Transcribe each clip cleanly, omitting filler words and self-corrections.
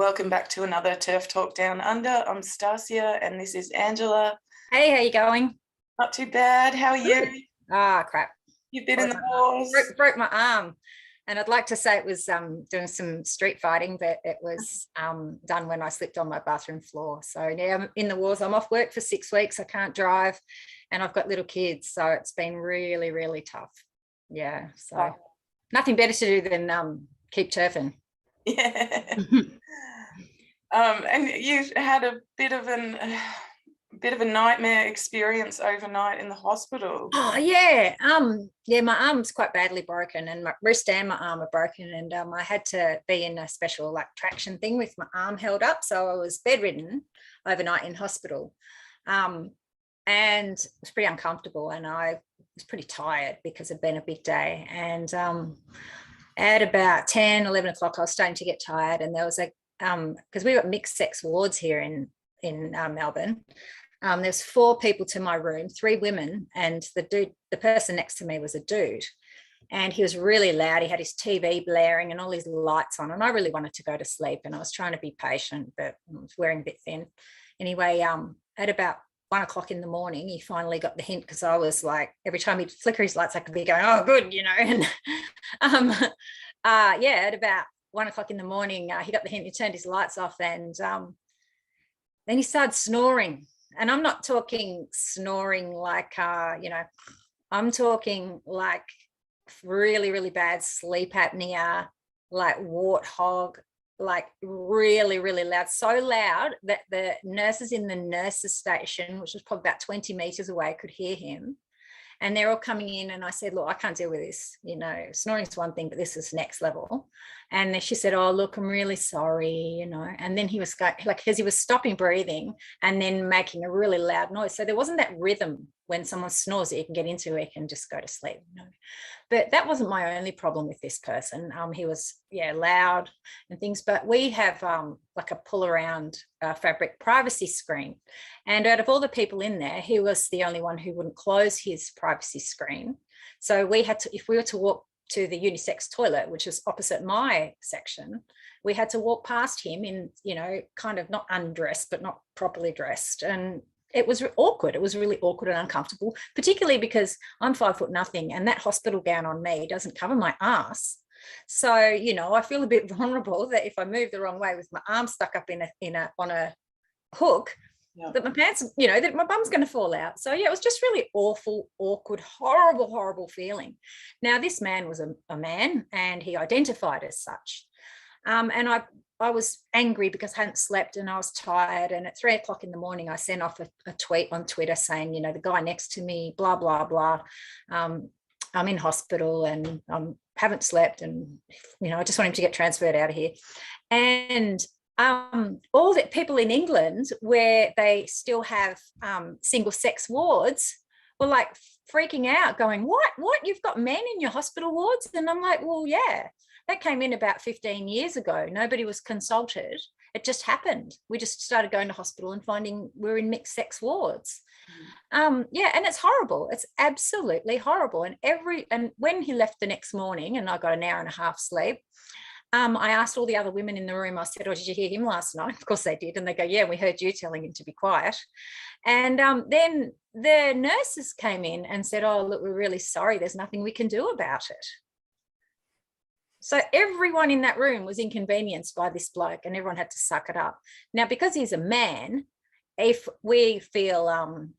Welcome back to another Terf Talk Down Under. I'm Stasia and this is Angela. Hey, how you going? Not too bad. How are you? Crap. You've been in the wars. Broke my arm. And I'd like to say it was doing some street fighting, but it was done when I slipped on my bathroom floor. So yeah, I'm in the wars. I'm off work for 6 weeks. I can't drive and I've got little kids. So it's been really, really tough. Yeah. So nothing better to do than keep turfing. Yeah. And you had a bit of a nightmare experience overnight in the hospital. Oh yeah. My arm's quite badly broken and my wrist and my arm are broken, and I had to be in a special traction thing with my arm held up. So I was bedridden overnight in hospital. And it was pretty uncomfortable, and I was pretty tired because it'd been a big day. And at about 10, 11 o'clock, I was starting to get tired, and there was because we've got mixed sex wards here in Melbourne. There's 4 people to my room, 3 women, and the person next to me was a dude, and he was really loud. He had his TV blaring and all his lights on, and I really wanted to go to sleep, and I was trying to be patient, but I was wearing a bit thin. Anyway, at about 1 o'clock in the morning, he finally got the hint, because I was like, every time he'd flicker his lights, I could be going, oh, good, and at about 1 o'clock in the morning, he got the hint. He turned his lights off, and then he started snoring. And I'm not talking snoring like, I'm talking like really, really bad sleep apnea, like warthog, like really, really loud, so loud that the nurses in the nurses station, which was probably about 20 meters away, could hear him. And they're all coming in, and I said, look, I can't deal with this. Snoring is one thing, but this is next level. And then she said, oh, look, I'm really sorry, And then he was because he was stopping breathing and then making a really loud noise. So there wasn't that rhythm when someone snores that you can get into, it can just go to sleep. But that wasn't my only problem with this person. He was, loud and things, but we have like a pull around fabric privacy screen. And out of all the people in there, he was the only one who wouldn't close his privacy screen. So we had to, if we were to walk to the unisex toilet, which is opposite my section, we had to walk past him in, kind of not undressed, but not properly dressed. And it was awkward. It was really awkward and uncomfortable, particularly because I'm 5'0" and that hospital gown on me doesn't cover my ass. So, I feel a bit vulnerable that if I move the wrong way with my arm stuck up on a hook, that my pants, that my bum's going to fall out. So yeah, it was just really awful, awkward, horrible, horrible feeling. Now, this man was a man, and he identified as such. And I was angry because I hadn't slept and I was tired. And at 3 o'clock in the morning, I sent off a tweet on Twitter saying, the guy next to me, blah, blah, blah. I'm in hospital and I haven't slept, and, I just want him to get transferred out of here. And all the people in England where they still have single sex wards were like freaking out, going, what? You've got men in your hospital wards? And I'm like, well, yeah. That came in about 15 years ago. Nobody was consulted. It just happened. We just started going to hospital and finding we're in mixed sex wards. And it's horrible. It's absolutely horrible. And when he left the next morning and I got an hour and a half sleep, I asked all the other women in the room, I said, oh, did you hear him last night? Of course they did. And they go, yeah, we heard you telling him to be quiet. And then the nurses came in and said, oh, look, we're really sorry. There's nothing we can do about it. So everyone in that room was inconvenienced by this bloke, and everyone had to suck it up. Now, because he's a man, if we feel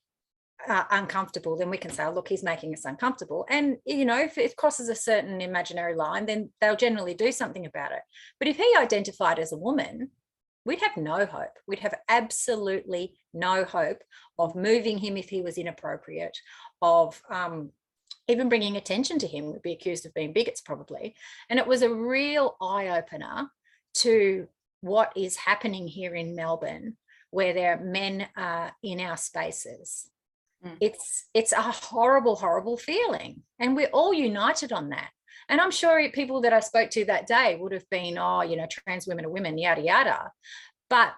uncomfortable, then we can say, oh, look, he's making us uncomfortable. And, if it crosses a certain imaginary line, then they'll generally do something about it. But if he identified as a woman, we'd have no hope. We'd have absolutely no hope of moving him if he was inappropriate, of even bringing attention to him. Would be accused of being bigots probably. And it was a real eye-opener to what is happening here in Melbourne, where there are men in our spaces. It's a horrible, horrible feeling. And we're all united on that. And I'm sure people that I spoke to that day would have been, trans women are women, yada, yada. But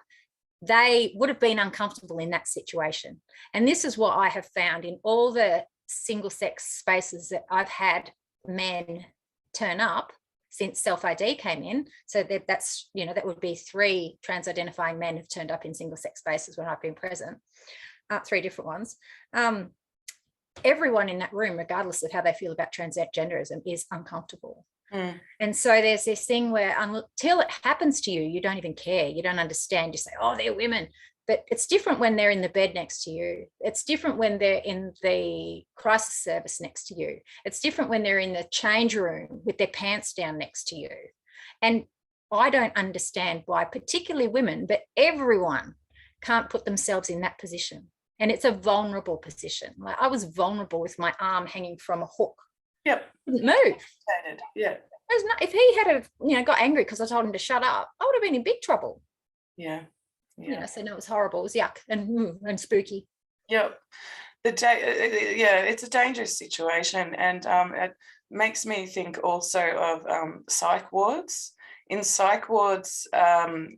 they would have been uncomfortable in that situation. And this is what I have found in all the single sex spaces that I've had men turn up since self-ID came in. So that's, you know, that would be 3 trans-identifying men who've turned up in single-sex spaces when I've been present, 3 different ones. Everyone in that room, regardless of how they feel about transgenderism, is uncomfortable. And so there's this thing where until it happens to you, you don't even care. You don't understand. You say, oh, they're women. But it's different when they're in the bed next to you. It's different when they're in the crisis service next to you. It's different when they're in the change room with their pants down next to you. And I don't understand why, particularly women, but everyone can't put themselves in that position. And it's a vulnerable position. Like, I was vulnerable with my arm hanging from a hook. Yep. Didn't move. Yeah. If he had got angry because I told him to shut up, I would have been in big trouble. Yeah. You know, so no, it was horrible. It was yuck and spooky. Yep. It's a dangerous situation, and it makes me think also of psych wards. In psych wards, the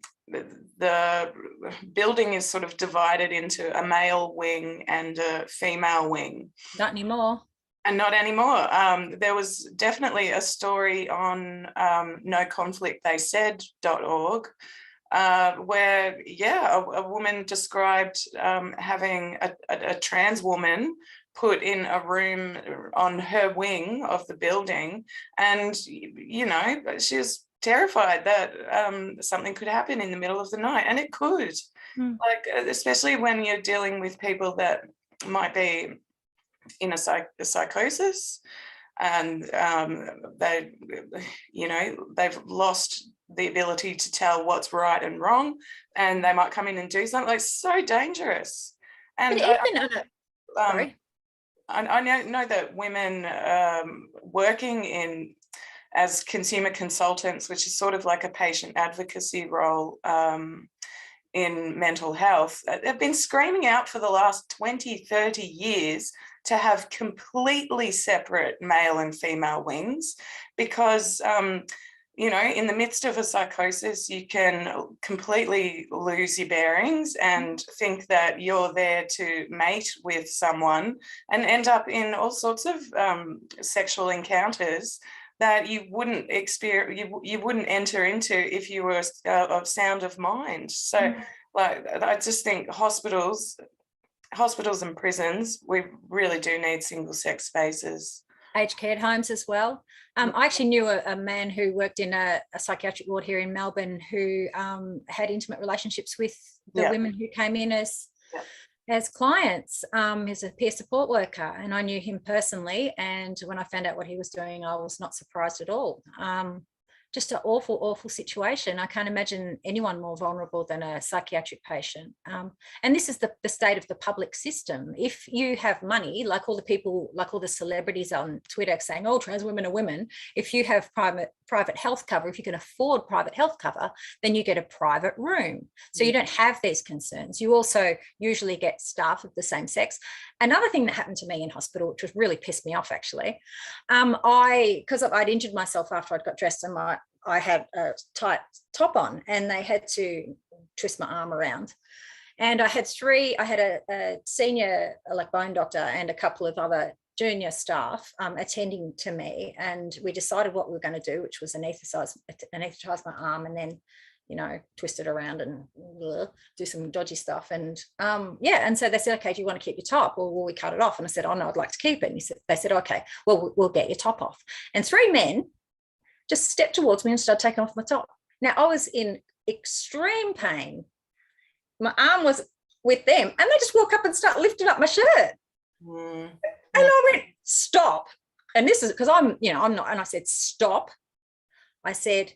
building is sort of divided into a male wing and a female wing. Not anymore. And not anymore. There was definitely a story on noconflictttheysaid.org where, a woman described having a trans woman put in a room on her wing of the building, and, you know, she was terrified that something could happen in the middle of the night, and it could. Like, especially when you're dealing with people that might be in a psychosis, and they've lost the ability to tell what's right and wrong, and they might come in and do something. Like, so dangerous. And I know that women working as consumer consultants, which is sort of like a patient advocacy role in mental health, have been screaming out for the last 20, 30 years to have completely separate male and female wings, because, in the midst of a psychosis, you can completely lose your bearings and think that you're there to mate with someone and end up in all sorts of sexual encounters that you wouldn't experience, you wouldn't enter into if you were of sound of mind. So, like, I just think hospitals and prisons, we really do need single-sex spaces. Aged care homes as well. I actually knew a man who worked in a psychiatric ward here in Melbourne who had intimate relationships with the women who came in as clients, as a peer support worker, and I knew him personally. And when I found out what he was doing, I was not surprised at all. Just an awful, awful situation. I can't imagine anyone more vulnerable than a psychiatric patient. And this is the state of the public system. If you have money, like all the people, like all the celebrities on Twitter saying, oh, trans women are women, if you have private health cover, if you can afford private health cover, then you get a private room. So you don't have these concerns. You also usually get staff of the same sex. Another thing that happened to me in hospital, which was really pissed me off actually, because I'd injured myself after I'd got dressed, and I had a tight top on, and they had to twist my arm around. And I had a senior like bone doctor and a couple of other junior staff attending to me, and we decided what we were going to do, which was anesthetize my arm and then, twist it around and do some dodgy stuff. And and so they said, okay, do you want to keep your top, or will we cut it off? And I said, oh no, I'd like to keep it. And they said, okay, well, we'll get your top off. And 3 men just stepped towards me and started taking off my top. Now, I was in extreme pain. My arm was with them, and they just walk up and start lifting up my shirt. And I went, stop. And this is because I'm not. And I said, stop. I said,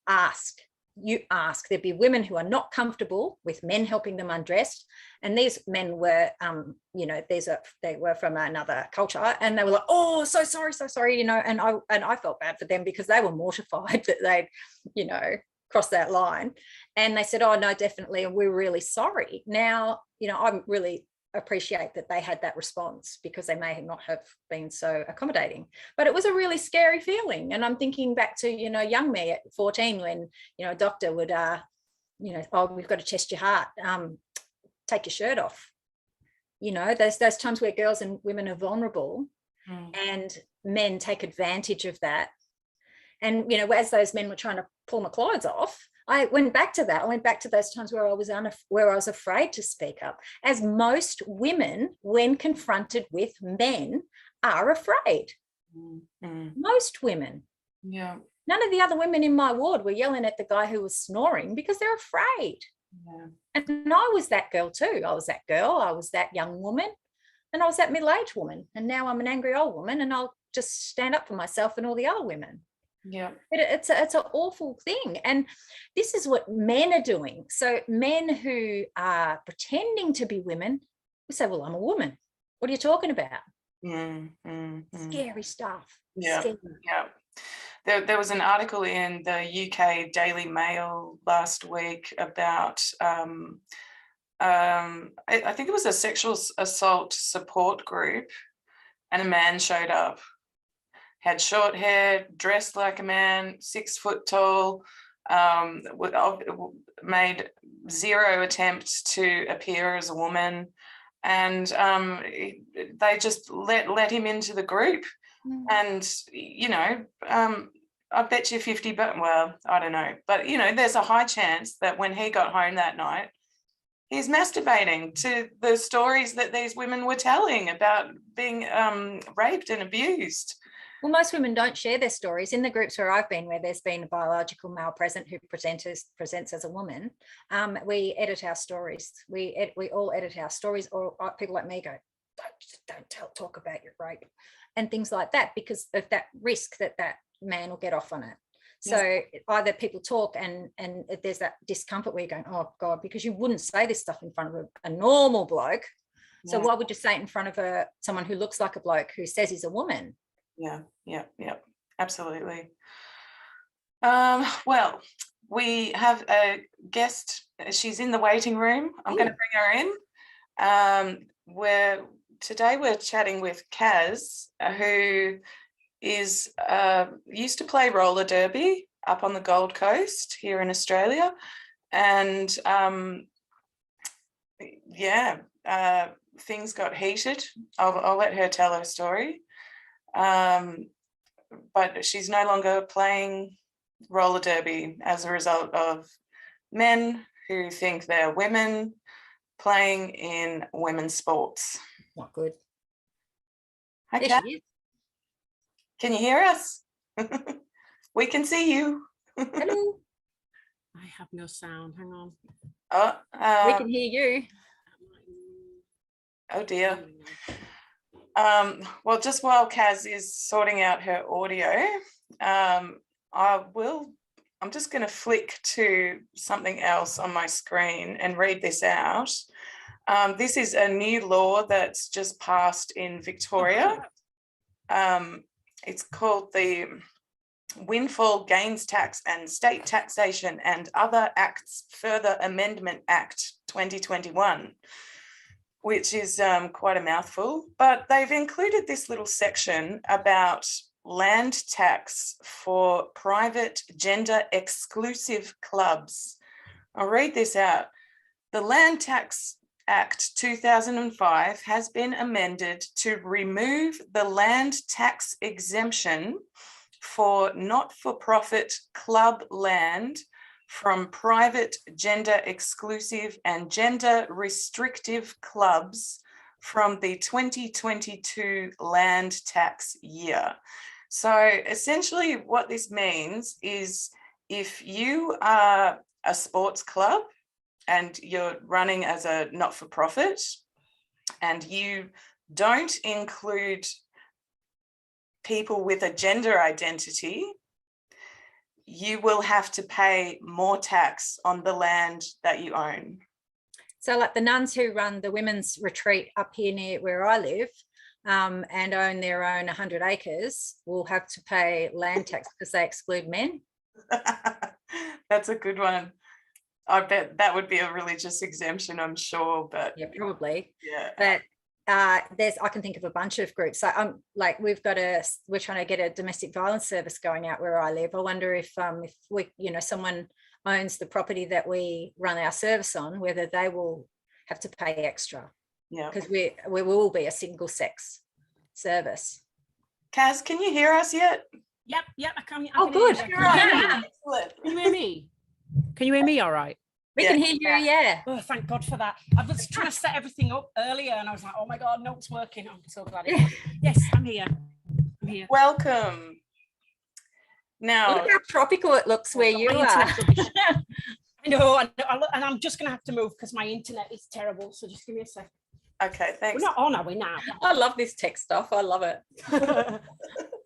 ask. You ask. There'd be women who are not comfortable with men helping them undress. And these men were, they were from another culture, and they were like, oh, so sorry, and I felt bad for them because they were mortified that they'd, crossed that line. And they said, oh no, definitely, and we're really sorry. Now, I really appreciate that they had that response, because they may not have been so accommodating, but it was a really scary feeling. And I'm thinking back to, young me at 14, when, a doctor would, oh, we've got to test your heart, take your shirt off. There's those times where girls and women are vulnerable, and men take advantage of that. And, you know, as those men were trying to pull my clothes off, I went back to that. I went back to those times where I was afraid to speak up, as most women, when confronted with men, are afraid. Mm-hmm. Most women. Yeah. None of the other women in my ward were yelling at the guy who was snoring because they're afraid. Yeah. And I was that girl too. I was that girl. I was that young woman. And I was that middle-aged woman. And now I'm an angry old woman, and I'll just stand up for myself and all the other women. Yeah. It's an awful thing. And this is what men are doing. So men who are pretending to be women, we say, well, I'm a woman. What are you talking about? Scary stuff. Yeah. Scary. Yeah. There was an article in the UK Daily Mail last week about, I think it was a sexual assault support group, and a man showed up, had short hair, dressed like a man, 6 foot tall, made zero attempts to appear as a woman. And they just let him into the group. And, you know, I bet you 50, but well, I don't know. But, you know, there's a high chance that when he got home that night, he's masturbating to the stories that these women were telling about being raped and abused. Well, most women don't share their stories. In the groups where I've been, where there's been a biological male present who presents as a woman, we edit our stories. We all edit our stories, or people like me go, don't talk about your rape and things like that, because of that risk that man will get off on it. So either people talk and there's that discomfort where you're going, oh God, because you wouldn't say this stuff in front of a normal bloke. So why would you say it in front of someone who looks like a bloke who says he's a woman? Yeah, absolutely. Well, we have a guest. She's in the waiting room. I'm going to bring her in. Today we're chatting with Kaz, who is used to play roller derby up on the Gold Coast here in Australia, and things got heated. I'll let her tell her story. But she's no longer playing roller derby as a result of men who think they're women playing in women's sports. Not good. Hi, Kat. Can you hear us? We can see you. Hello. I have no sound. Hang on. We can hear you. Oh dear. Well, just while Kaz is sorting out her audio, I'm just going to flick to something else on my screen and read this out. This is a new law that's just passed in Victoria. It's called the Windfall Gains Tax and State Taxation and Other Acts Further Amendment Act 2021. Which is quite a mouthful, but they've included this little section about land tax for private gender exclusive clubs. I'll read this out. The Land Tax Act 2005 has been amended to remove the land tax exemption for not-for-profit club land from private gender exclusive and gender restrictive clubs from the 2022 land tax year. So essentially what this means is if you are a sports club and you're running as a not-for-profit and you don't include people with a gender identity, you will have to pay more tax on the land that you own. So like the nuns who run the women's retreat up here near where I live and own their own 100 acres will have to pay land tax because they exclude men. That's a good one. I bet that would be a religious exemption, I'm sure, but yeah, probably. Yeah. But I can think of a bunch of groups. So like we're trying to get a domestic violence service going out where I live. I wonder if we, you know, someone owns the property that we run our service on, whether they will have to pay extra. Yeah. Because we will be a single sex service. Kaz, can you hear us yet? Yep, I can. Oh, can good. Hear you. You're right. Can you hear me? Can you hear me all right? We Yeah. can hear you, yeah. Oh, thank God for that. I was trying to set everything up earlier and I was like, oh my God, no, it's working. I'm so glad it is. Yes, I'm here. I'm here. Welcome. Now, Look how tropical it looks where I've got you my are. internet rubbish. I know, and I'm just going to have to move because my internet is terrible. So just give me a sec. okay, We're thanks. not on, are we now? I love this tech stuff. I love it.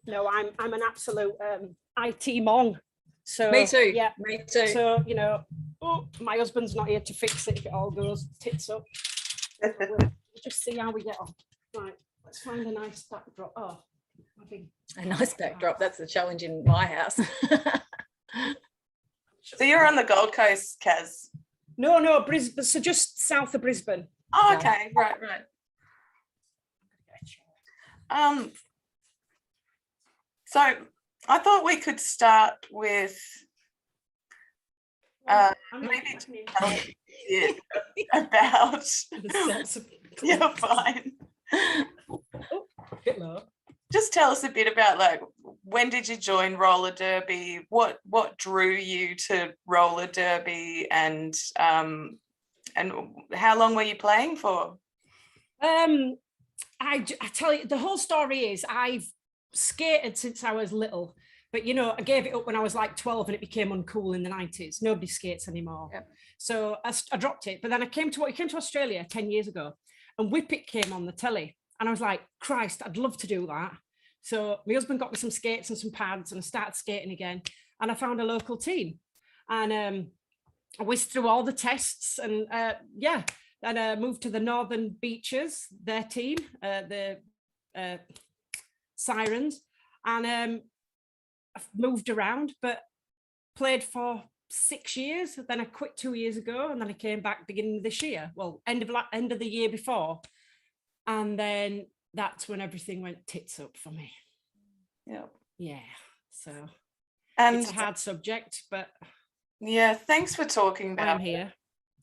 No, I'm an absolute IT mong. So Me too. Yeah. Me too. So, you know, oh, my husband's not here to fix it if it all goes tits up. So we'll just see how we get on. Right, let's find a nice backdrop. Oh, I think A nice backdrop. That's the challenge in my house. So you're on the Gold Coast, Kaz? no, Brisbane. So just south of Brisbane. Oh, Yeah. okay, right. So I thought we could start with maybe tell us a bit about. You're fine. Bit low. Just tell us a bit about, like, when did you join roller derby? What drew you to roller derby, and how long were you playing for? I tell you, the whole story is I've skated since I was little, but you know, I gave it up when I was like 12 and it became uncool in the 90s. Nobody skates anymore. Yep. So I dropped it, but then I came to Australia 10 years ago and Whippet came on the telly and I was like, Christ, I'd love to do that. So my husband got me some skates and some pads and I started skating again and I found a local team and I whizzed through all the tests and and I moved to the Northern Beaches, their team, the Sirens, and I've moved around, but played for 6 years. Then I quit 2 years ago, and then I came back beginning of this year. Well, end of the year before, and then that's when everything went tits up for me. Yeah. So And it's a hard subject, but yeah, thanks for talking about I'm here.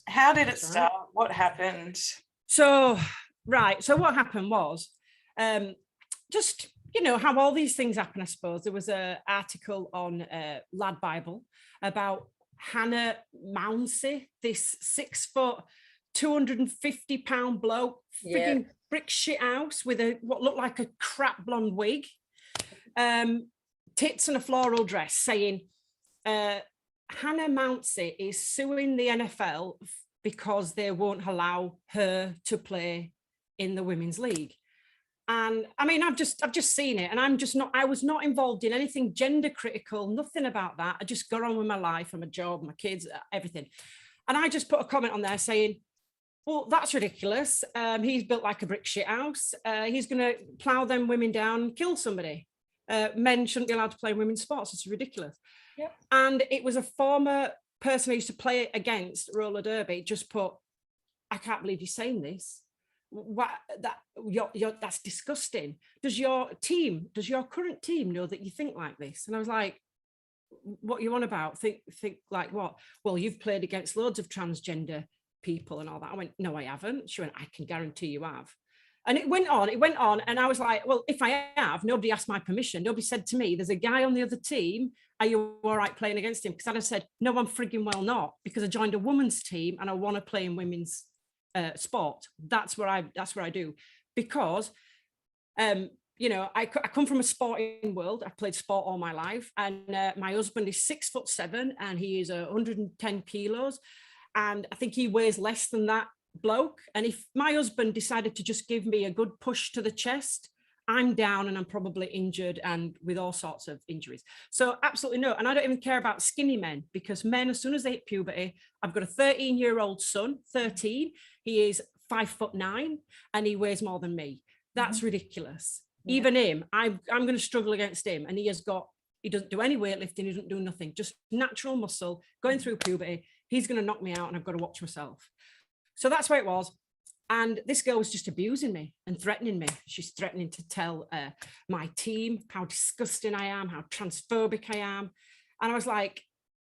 How did it That's start? right. What happened? So what happened was just, you know, how all these things happen, I suppose. There was an article on Lad Bible about Hannah Mounsey, this 6 foot, 250 pound bloke, frigging brick shit house with what looked like a crap blonde wig, tits and a floral dress, saying, Hannah Mounsey is suing the NFL because they won't allow her to play in the women's league. And I mean, I've just seen it, and I was not involved in anything gender critical, nothing about that. I just got on with my life and my job, my kids, everything. And I just put a comment on there saying, well, that's ridiculous. He's built like a brick shit house. He's going to plow them women down and kill somebody. Men shouldn't be allowed to play women's sports. It's ridiculous. Yep. And it was a former person I used to play against roller derby just put, I can't believe you're saying this. That's disgusting. Does your current team know that you think like this? And I was like, what are you on about? Think like what? Well, you've played against loads of transgender people and all that. I went, no, I haven't. She went, I can guarantee you have. And it went on. And I was like, well, if I have, nobody asked my permission. Nobody said to me, there's a guy on the other team. Are you all right playing against him? Because I'd have said, no, I'm frigging well not, because I joined a women's team and I want to play in women's sport. That's what I do. Because, you know, I come from a sporting world. I've played sport all my life. And my husband is 6'7" and he is 110 kilos. And I think he weighs less than that bloke. And if my husband decided to just give me a good push to the chest, I'm down and I'm probably injured and with all sorts of injuries. So absolutely no. And I don't even care about skinny men, because men, as soon as they hit puberty, I've got a 13-year-old son, 13. He is 5'9" and he weighs more than me. That's ridiculous. Yeah. Even him, I'm going to struggle against him. And he doesn't do any weightlifting. He doesn't do nothing, just natural muscle going through puberty. He's going to knock me out and I've got to watch myself. So that's where it was. And this girl was just abusing me and threatening me. She's threatening to tell my team how disgusting I am, how transphobic I am. And I was like,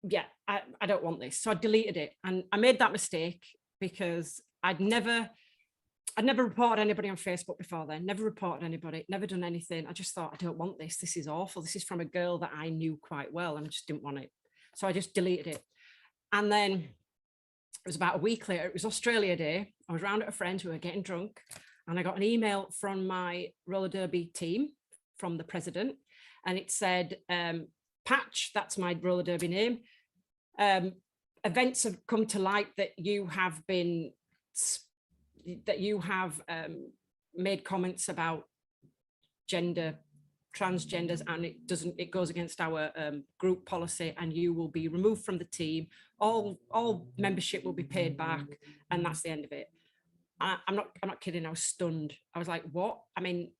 yeah, I don't want this. So I deleted it. And I made that mistake because I'd never I'd never reported anybody on Facebook before then, never reported anybody, never done anything. I just thought, I don't want this. This is awful. This is from a girl that I knew quite well, and I just didn't want it. So I just deleted it. And then it was about a week later, it was Australia Day. I was round at a friend who were getting drunk, and I got an email from my roller derby team, from the president, and it said, Patch, that's my roller derby name. Events have come to light that you have been, made comments about transgenders, and it goes against our group policy, and you will be removed from the team. All membership will be paid back, and that's the end of it. I'm not kidding. I was stunned. I was like, what? I mean,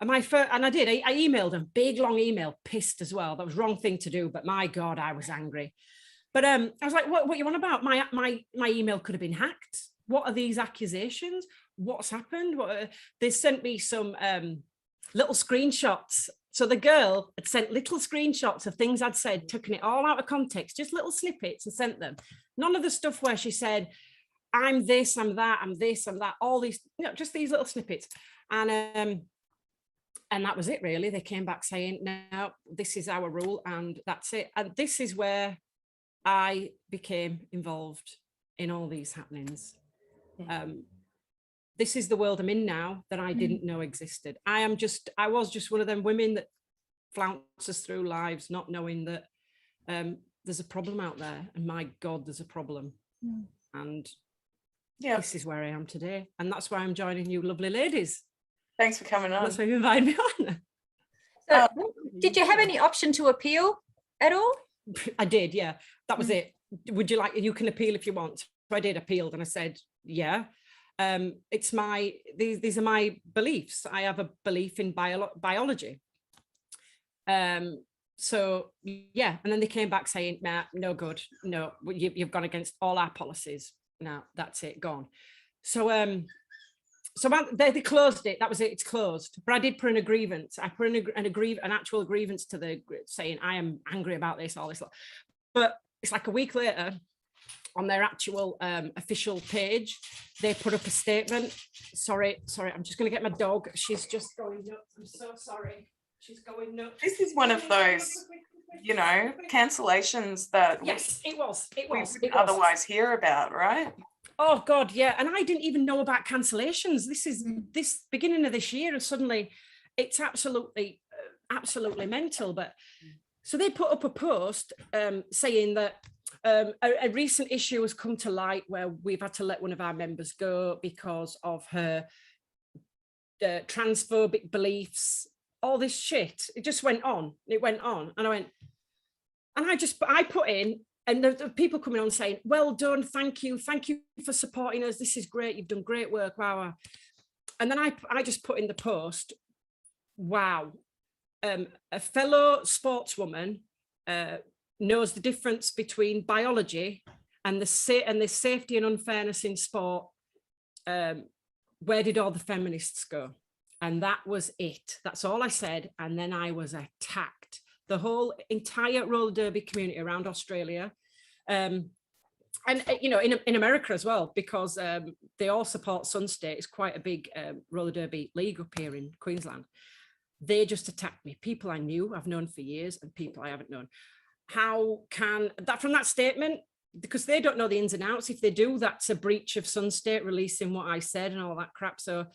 and I emailed them, big long email, pissed as well. That was the wrong thing to do, but my God, I was angry. But I was like, what you on about? My email could have been hacked. What are these accusations? What's happened? They sent me some little screenshots. So the girl had sent little screenshots of things I'd said, taken it all out of context, just little snippets, and sent them. None of the stuff where she said, I'm this, I'm that, I'm this, I'm that, all these, just these little snippets. And that was it, really. They came back saying, no, this is our rule, and that's it. And this is where I became involved in all these happenings. This is the world I'm in now that I didn't know existed. I was just one of them women that flounces through lives not knowing that there's a problem out there, and my God, there's a problem. And this is where I am today, and that's why I'm joining you lovely ladies. Thanks for coming on. That's why you invited me on. So, did you have any option to appeal at all? I did, yeah. That was it. Would you like, you can appeal if you want. So I did appeal, and I said, yeah. It's these are my beliefs. I have a belief in biology. So yeah, and then they came back saying, nah, no good. No, you've gone against all our policies. Now that's it, gone. So they closed it. That was it. It's closed. But I did put in a grievance. I put in an actual grievance to the saying I am angry about this, all this. But it's like a week later, on their actual official page, they put up a statement. Sorry, I'm just going to get my dog. She's just going nuts. I'm so sorry. She's going nuts. This is one of those, cancellations that it was. We otherwise hear about, right? Oh God, yeah. And I didn't even know about cancellations. This is this beginning of this year, and suddenly it's absolutely mental. But so they put up a post saying that a recent issue has come to light where we've had to let one of our members go because of her transphobic beliefs, all this shit. It just went on. It went on. And I went, and I put in, and the people coming on saying, well done, thank you for supporting us. This is great. You've done great work. Wow. And then I just put in the post, wow. A fellow sportswoman knows the difference between biology and the safety and unfairness in sport. Where did all the feminists go? And that was it. That's all I said. And then I was attacked. The whole entire roller derby community around Australia, and in America as well, because they all support Sun State. It's quite a big roller derby league up here in Queensland. They just attacked me. People I knew, I've known for years, and people I haven't known. How can that, from that statement, because they don't know the ins and outs. If they do, that's a breach of Sun State releasing what I said and all that crap. So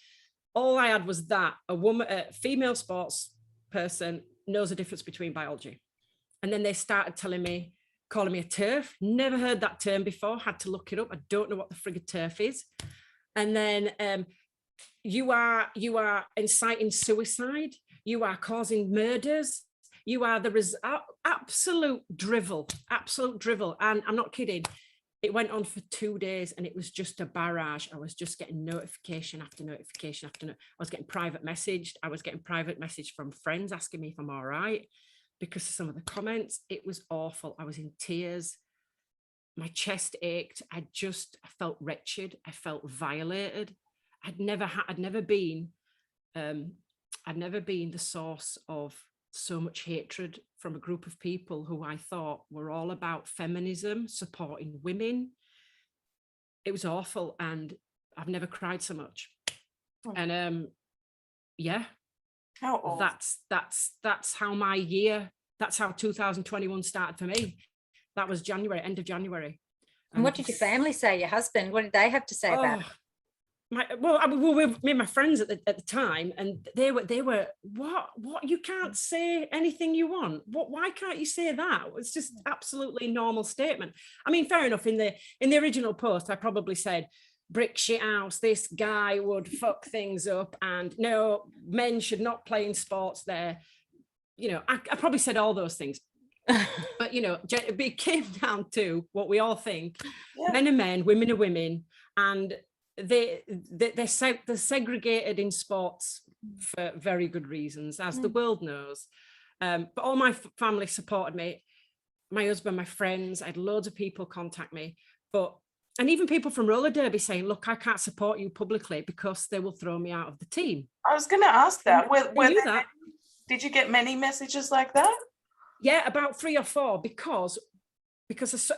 all I had was that a female sports person knows the difference between biology. And then they started calling me a TERF. Never heard that term before, had to look it up. I don't know what the friggin' TERF is. And then you are inciting suicide. You are causing murders. You are the absolute drivel. And I'm not kidding. It went on for 2 days, and it was just a barrage. I was just getting notification after notification after I was getting private messaged. I was getting private message from friends asking me if I'm all right because of some of the comments. It was awful. I was in tears. My chest ached. I felt wretched. I felt violated. I'd never been the source of so much hatred from a group of people who I thought were all about feminism, supporting women. It was awful, and I've never cried so much. And yeah, How awful. that's how that's how 2021 started for me. That was January, end of January. And what did your family say? Your husband, what did they have to say about it? Me and my friends at the time, and they were what you can't say anything you want. Why can't you say that? It's just absolutely normal statement. I mean, fair enough. In the original post, I probably said brick shit house, this guy would fuck things up, and no, men should not play in sports there. You know, I probably said all those things. But you know, it came down to what we all think. Yeah. Men are men, women are women, and they're segregated in sports for very good reasons, as the world knows. But all my family supported me, my husband, my friends. I had loads of people contact me, and even people from roller derby saying, look, I can't support you publicly because they will throw me out of the team. I was going to ask that. Did you get many messages like that? Yeah, about 3 or 4, because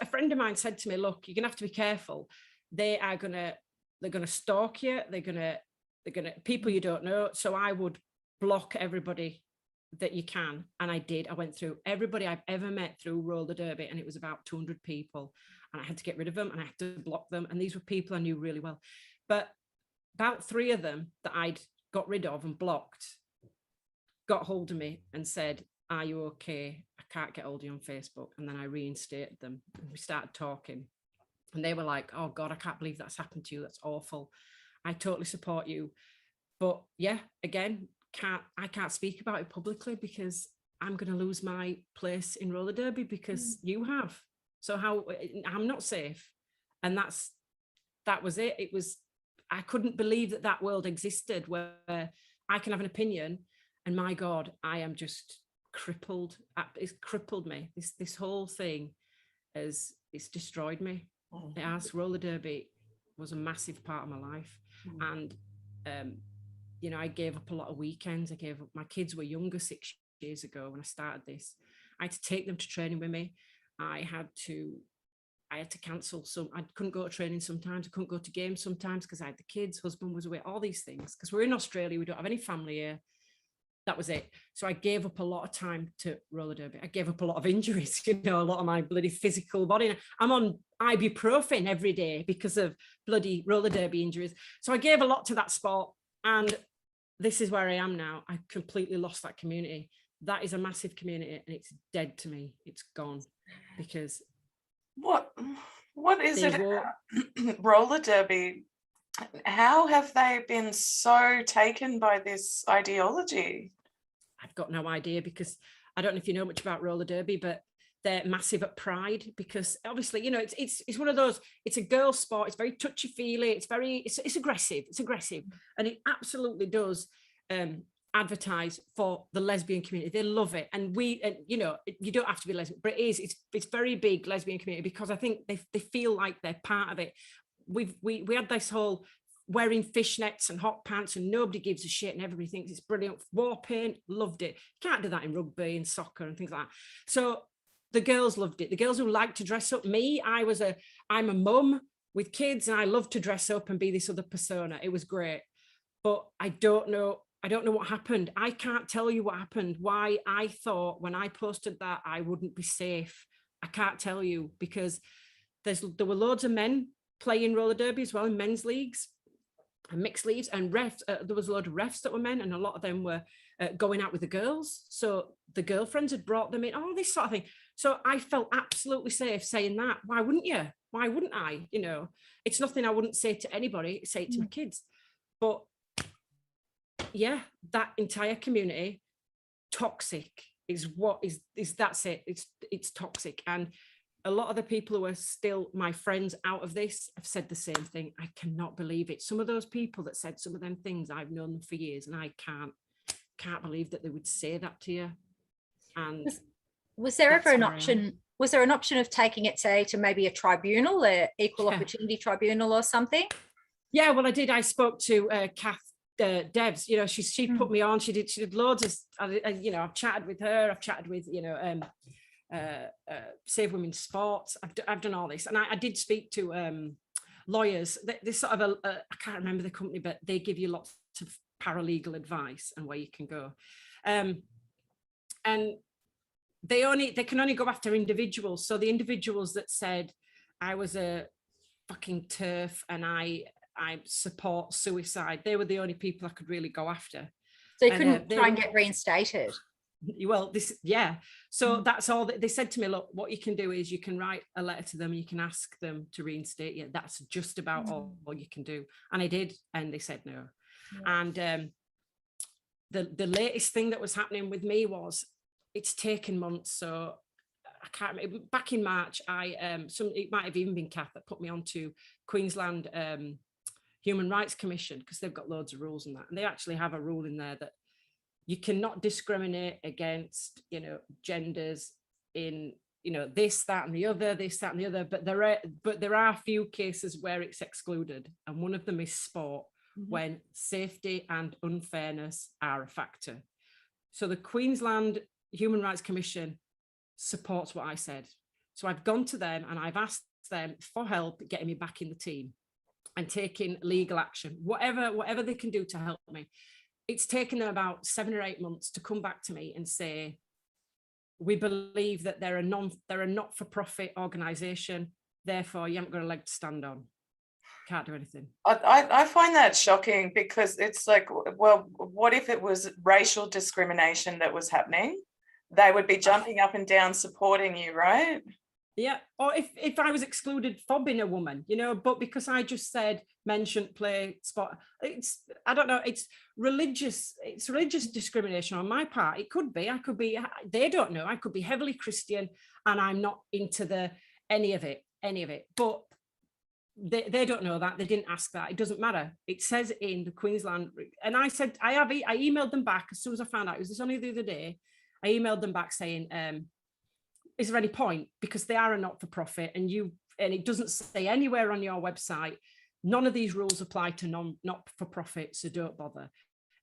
a friend of mine said to me, look, you're gonna have to be careful. They're gonna stalk you. They're gonna people you don't know. So I would block everybody that you can. And I did. I went through everybody I've ever met through roller derby, and it was about 200 people. And I had to get rid of them, and I had to block them. And these were people I knew really well. But about 3 of them that I'd got rid of and blocked got hold of me and said, are you okay? I can't get hold of you on Facebook. And then I reinstated them, and we started talking. And they were like, oh God, I can't believe that's happened to you. That's awful. I totally support you. But yeah, again, I can't speak about it publicly because I'm going to lose my place in roller derby because you have. So I'm not safe. And that was it. I couldn't believe that world existed where I can have an opinion, and my God, I am just crippled. It's crippled me. This whole thing it's destroyed me. It has. Roller derby was a massive part of my life. And you know, I gave up a lot of weekends. My kids were younger 6 years ago when I started this. I had to take them to training with me. I had to cancel some. I couldn't go to training sometimes. I couldn't go to games sometimes because I had the kids, husband was away, all these things. Because we're in Australia, we don't have any family here. That was it. So I gave up a lot of time to roller derby. I gave up a lot of injuries, you know, a lot of my bloody physical body. I'm on ibuprofen every day because of bloody roller derby injuries. So I gave a lot to that sport. And this is where I am now. I completely lost that community. That is a massive community, and it's dead to me. It's gone because what is it about roller derby? How have they been so taken by this ideology? I've got no idea, because I don't know if you know much about roller derby, but they're massive at Pride, because obviously, you know, it's one of those, it's a girl sport. It's very touchy feely. It's aggressive. It's aggressive. And it absolutely does advertise for the lesbian community. They love it. And you know, you don't have to be lesbian, but it's very big lesbian community, because I think they feel like they're part of it. We had this whole wearing fishnets and hot pants, and nobody gives a shit, and everybody thinks it's brilliant. War paint, loved it. You can't do that in rugby and soccer and things like that. So the girls loved it. The girls who like to dress up. I'm a mum with kids, and I love to dress up and be this other persona. It was great. But I don't know what happened. I can't tell you what happened. Why I thought when I posted that I wouldn't be safe. I can't tell you, because there were loads of men playing roller derby as well in men's leagues and mixed leagues, and refs. There was a lot of refs that were men, and a lot of them were going out with the girls. So the girlfriends had brought them in, all this sort of thing. So I felt absolutely safe saying that. Why wouldn't you? Why wouldn't I? You know, it's nothing I wouldn't say to anybody, say it to my kids. But yeah, that entire community, toxic is what is that's it. It's toxic. And a lot of the people who are still my friends out of this have said the same thing. I cannot believe it. Some of those people that said some of them things, I've known them for years, and I can't believe that they would say that to you. And was there ever an option? Was there an option of taking it, say, to maybe a tribunal, an equal opportunity tribunal or something? Yeah, well, I did. I spoke to Kath Devs. You know, she put me on. She did loads of. You know, I've chatted with her. I've chatted with Save Women's Sports. I've done all this, and I did speak to lawyers. This sort of I can't remember the company, but they give you lots to paralegal advice and where you can go. And they can only go after individuals. So the individuals that said I was a fucking TERF and I support suicide, they were the only people I could really go after. So you couldn't try and get reinstated. Well, so that's all they said to me. Look, what you can do is you can write a letter to them and you can ask them to reinstate you. That's just about all you can do. And I did, and they said no. And the latest thing that was happening with me was, it's taken months. So I can't remember, back in March, it might have even been Kath that put me onto Queensland Human Rights Commission, because they've got loads of rules and that, and they actually have a rule in there that you cannot discriminate against, genders in, this, that, and the other, but there are a few cases where it's excluded, and one of them is sport, when safety and unfairness are a factor. So the Queensland Human Rights Commission supports what I said. So I've gone to them and I've asked them for help getting me back in the team and taking legal action, whatever they can do to help me. It's taken them about 7 or 8 months to come back to me and say, we believe that they're a not-for-profit organisation, therefore you haven't got a leg to stand on. Can't do anything. I find that shocking, because it's like, well, what if it was racial discrimination that was happening? They would be jumping up and down supporting you, right? Yeah, or if I was excluded for being a woman, but because I just said men shouldn't play sport, I don't know, it's religious discrimination on my part. It could be, they don't know, I could be heavily Christian and I'm not into any of it, but they don't know that, they didn't ask that, it doesn't matter. It says in the Queensland, and I said, I emailed them back as soon as I found out, it was only the other day, I emailed them back saying, is there any point? Because they are a not-for-profit, and it doesn't say anywhere on your website, none of these rules apply to not-for-profit, so don't bother.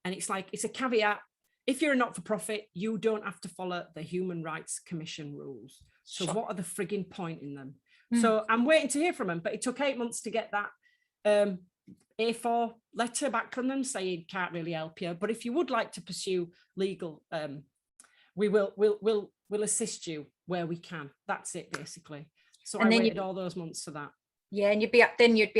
And it's like, it's a caveat. If you're a not-for-profit, you don't have to follow the Human Rights Commission rules. So What are the frigging point in them? So I'm waiting to hear from them, but it took 8 months to get that A4 letter back from them saying, can't really help you, but if you would like to pursue legal, we'll assist you where we can. That's it, basically. So I waited all those months for that. Yeah, and you'd be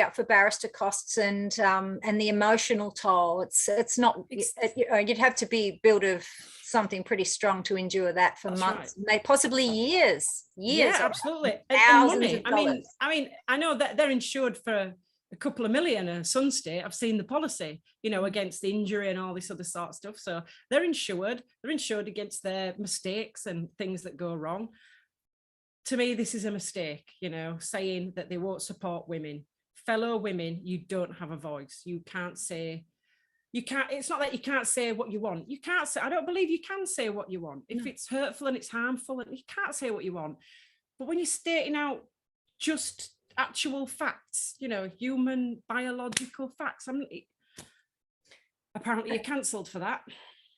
up for barrister costs and the emotional toll. It's not. You'd have to be built of something pretty strong to endure that for months, right. Possibly years. Yeah, absolutely. Thousands of dollars. I mean, I know that they're insured for a couple of million in Sun State. I've seen the policy, against the injury and all this other sort of stuff. So they're insured. They're insured against their mistakes and things that go wrong. To me, this is a mistake, saying that they won't support women. Fellow women, you don't have a voice. It's not that you can't say what you want. I don't believe you can say what you want. If it's hurtful and it's harmful, you can't say what you want. But when you're stating out just actual facts, human biological facts, apparently you're cancelled for that.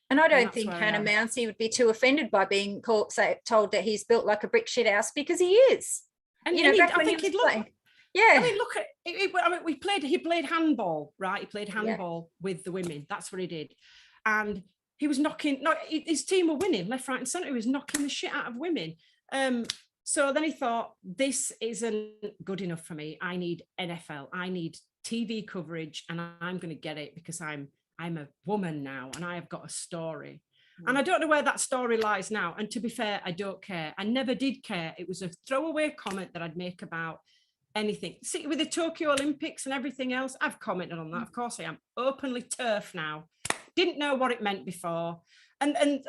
And I don't think Hannah Mounsey would be too offended by being told that he's built like a brick shit house, because he is. And I think he'd look. Yeah. I mean, look at it. He played handball, right? He played handball with the women. That's what he did. And he was his team were winning left, right, and centre. He was knocking the shit out of women. So then he thought, this isn't good enough for me. I need NFL. I need TV coverage, and I'm going to get it because I'm a woman now and I have got a story. And I don't know where that story lies now. And to be fair, I don't care. I never did care. It was a throwaway comment that I'd make about anything. See, with the Tokyo Olympics and everything else, I've commented on that. Of course I am. Openly TERF now. Didn't know what it meant before. And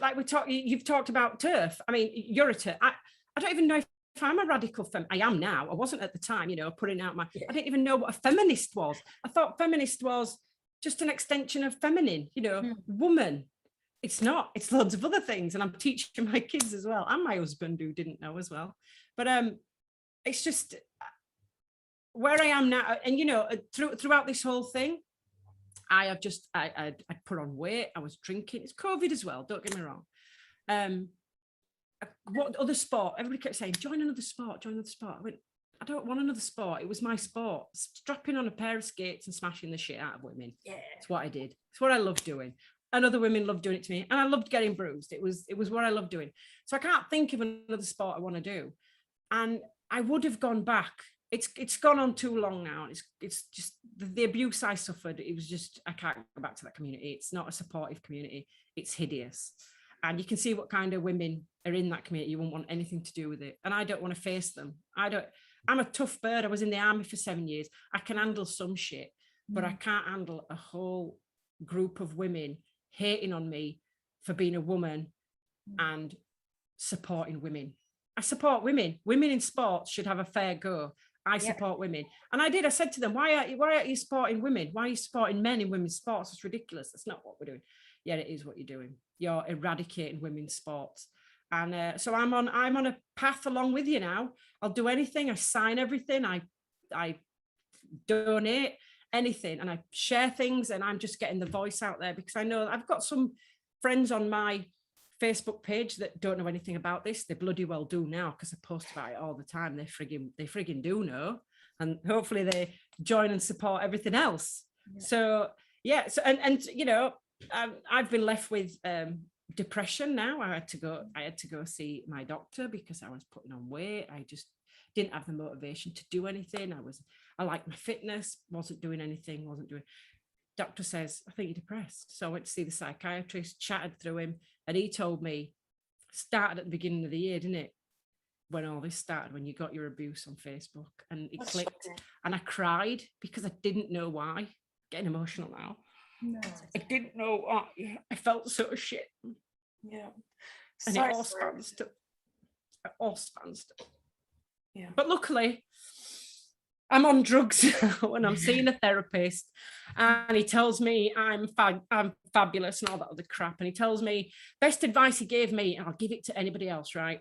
like you've talked about TERF. I mean, you're a TERF. I don't even know if I'm a radical I am now. I wasn't at the time, putting out I didn't even know what a feminist was. I thought feminist was just an extension of feminine, woman. It's not, it's loads of other things. And I'm teaching my kids as well, and my husband, who didn't know as well. But it's just where I am now. And, throughout this whole thing, I put on weight. I was drinking. It's COVID as well. Don't get me wrong. What other sport? Everybody kept saying, join another sport. I went, I don't want another sport. It was my sport. Strapping on a pair of skates and smashing the shit out of women. Yeah. It's what I did. It's what I loved doing. And other women loved doing it to me. And I loved getting bruised. It was what I loved doing. So I can't think of another sport I want to do. And I would have gone back. It's gone on too long now. It's just the abuse I suffered. It was just, I can't go back to that community. It's not a supportive community. It's hideous. And you can see what kind of women are in that community. You won't want anything to do with it. And I don't want to face them. I'm a tough bird. I was in the army for 7 years. I can handle some shit, but I can't handle a whole group of women hating on me for being a woman and supporting women. I support women. Women in sports should have a fair go. I support women. And I said to them, why aren't you supporting women? Why are you supporting men in women's sports? It's ridiculous. That's not what we're doing. Yeah, it is what you're doing. You're eradicating women's sports. And so I'm on a path along with you now. I'll do anything. I sign everything. I donate anything, and I share things, and I'm just getting the voice out there because I know I've got some friends on my Facebook page that don't know anything about this. They bloody well do now because I post about it all the time. They frigging do know, and hopefully they join and support everything else. Yeah. So yeah, so and you know, I've been left with depression now. I had to go see my doctor because I was putting on weight. I just didn't have the motivation to do anything. I liked my fitness, wasn't doing anything, doctor says, I think you're depressed. So I went to see the psychiatrist, chatted through him, and he told me, started at the beginning of the year, didn't it? When all this started, when you got your abuse on Facebook, and it clicked, and I cried because I didn't know why. Getting emotional now. No. I didn't know why. I felt so shit. Yeah. And so it all stands to. Yeah. But luckily, I'm on drugs now and I'm seeing a therapist, and he tells me I'm fabulous and all that other crap. And he tells me best advice he gave me, and I'll give it to anybody else, right?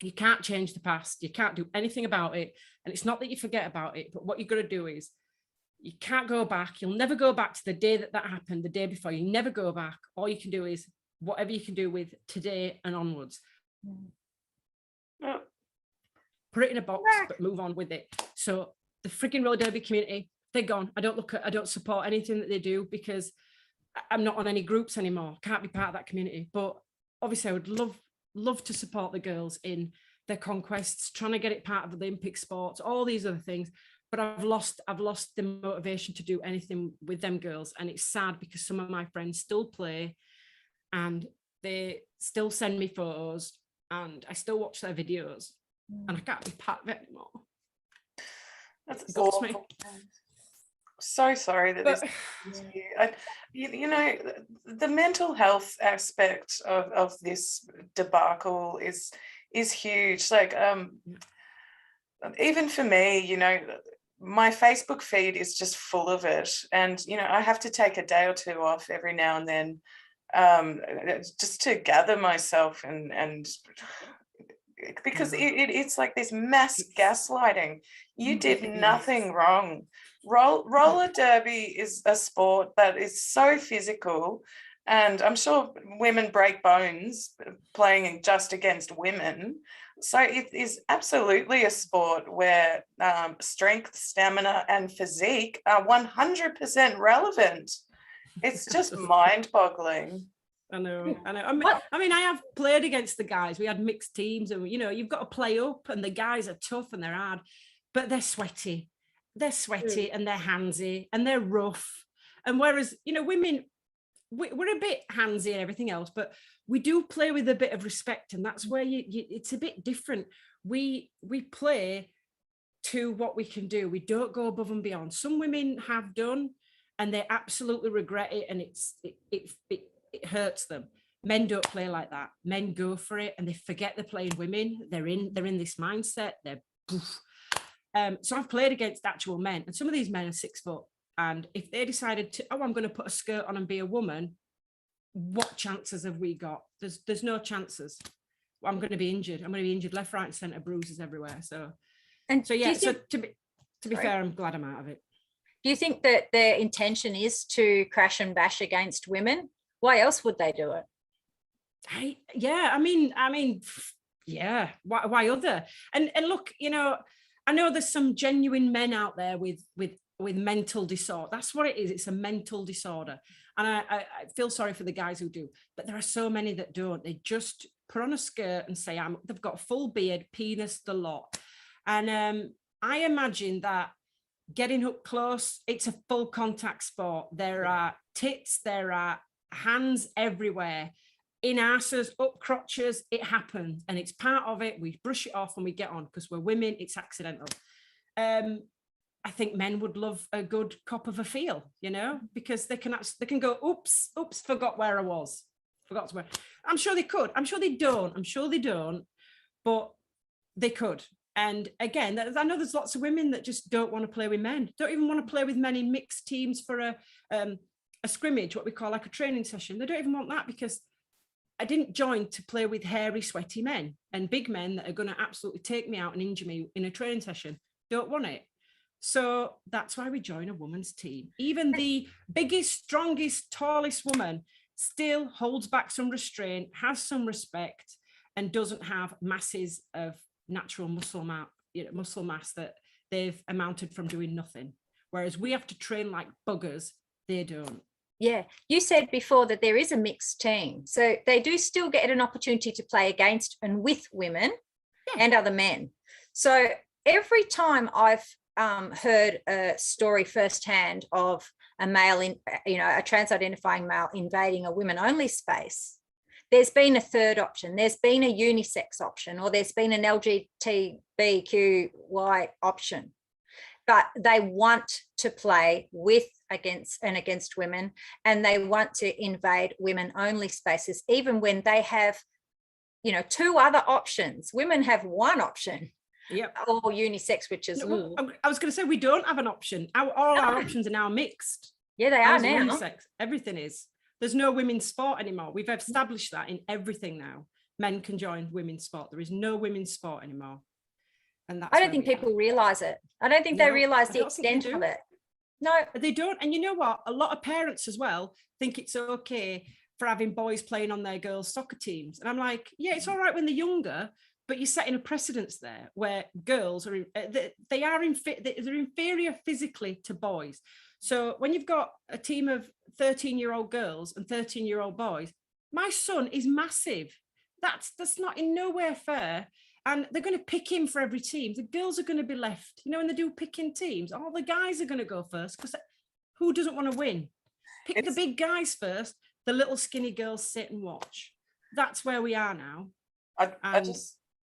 You can't change the past. You can't do anything about it. And it's not that you forget about it, but what you're going to do is you can't go back. You'll never go back to the day that happened, the day before. You never go back. All you can do is whatever you can do with today and onwards. Put it in a box, but move on with it. So the freaking roller derby community, they're gone. I don't support anything that they do because I'm not on any groups anymore. Can't be part of that community. But obviously I would love to support the girls in their conquests, trying to get it part of the Olympic sports, all these other things. But I've lost the motivation to do anything with them girls. And it's sad because some of my friends still play and they still send me photos and I still watch their videos and I can't be part of it anymore. That's awful. Me. So sorry that this you know, the mental health aspect of this debacle is huge. Like even for me, you know, my Facebook feed is just full of it, and you know, I have to take a day or two off every now and then just to gather myself and because it's like this mass gaslighting. You did nothing wrong. Roller derby is a sport that is so physical, and I'm sure women break bones playing just against women. So it is absolutely a sport where strength, stamina, and physique are 100% relevant. It's just mind-boggling. I know. I mean, I have played against the guys. We had mixed teams, and you know, you've got to play up, and the guys are tough and they're hard, but they're sweaty. They're sweaty and they're handsy and they're rough. And whereas, you know, women, we're a bit handsy and everything else, but we do play with a bit of respect, and that's where it's a bit different. We play to what we can do. We don't go above and beyond. Some women have done, and they absolutely regret it, and it hurts them. Men don't play like that. Men go for it, and they forget they're playing women. They're in this mindset. So I've played against actual men, and some of these men are 6 foot. And if they decided to, I'm going to put a skirt on and be a woman, what chances have we got? There's no chances. I'm going to be injured. I'm going to be injured left, right, and centre, bruises everywhere. So yeah. So to be fair, I'm glad I'm out of it. Do you think that their intention is to crash and bash against women? Why else would they do it? I mean, yeah. Why other? And look, you know, I know there's some genuine men out there with mental disorder. That's what it is. It's a mental disorder. And I feel sorry for the guys who do, but there are so many that don't. They just put on a skirt and say, they've got full beard, penis, the lot. And I imagine that getting up close, it's a full contact sport. There are tits, there are hands everywhere, in asses, up crotches, it happens. And it's part of it. We brush it off and we get on because we're women, it's accidental. I think men would love a good cop of a feel, you know, because they can go, oops, forgot where I was. Forgot where. I'm sure they could. I'm sure they don't, but they could. And again, I know there's lots of women that just don't want to play with men, don't even want to play with men in mixed teams for a scrimmage, what we call like a training session. They don't even want that because I didn't join to play with hairy, sweaty men and big men that are going to absolutely take me out and injure me in a training session. Don't want it. So that's why we join a women's team. Even the biggest, strongest, tallest woman still holds back some restraint, has some respect, and doesn't have masses of natural muscle mass that they've amounted from doing nothing. Whereas we have to train like buggers, they don't. Yeah, you said before that there is a mixed team. So they do still get an opportunity to play against and with women and other men. So every time I've heard a story firsthand of a male, a trans-identifying male invading a women-only space, there's been a third option. There's been a unisex option, or there's been an LGBTQY option. But they want to play with, against women, and they want to invade women-only spaces, even when they have, two other options. Women have one option. Yep. Or unisex, which is. No, I was going to say we don't have an option. All our options are now mixed. Yeah, they are now. Unisex. Everything is. There's no women's sport anymore. We've established that in everything now. Men can join women's sport. There is no women's sport anymore. And that's I don't think people realise it. I don't think they realise the extent of it. No, they don't. And you know what? A lot of parents as well think it's okay for having boys playing on their girls' soccer teams. And I'm like, yeah, it's all right when they're younger, but you're setting a precedence there where girls are, they're inferior physically to boys. So when you've got a team of 13-year-old girls and 13-year-old boys, my son is massive. That's not in nowhere fair. And they're going to pick him for every team. The girls are going to be left. When they do picking teams, all the guys are going to go first because who doesn't want to win? Pick the big guys first. The little skinny girls sit and watch. That's where we are now.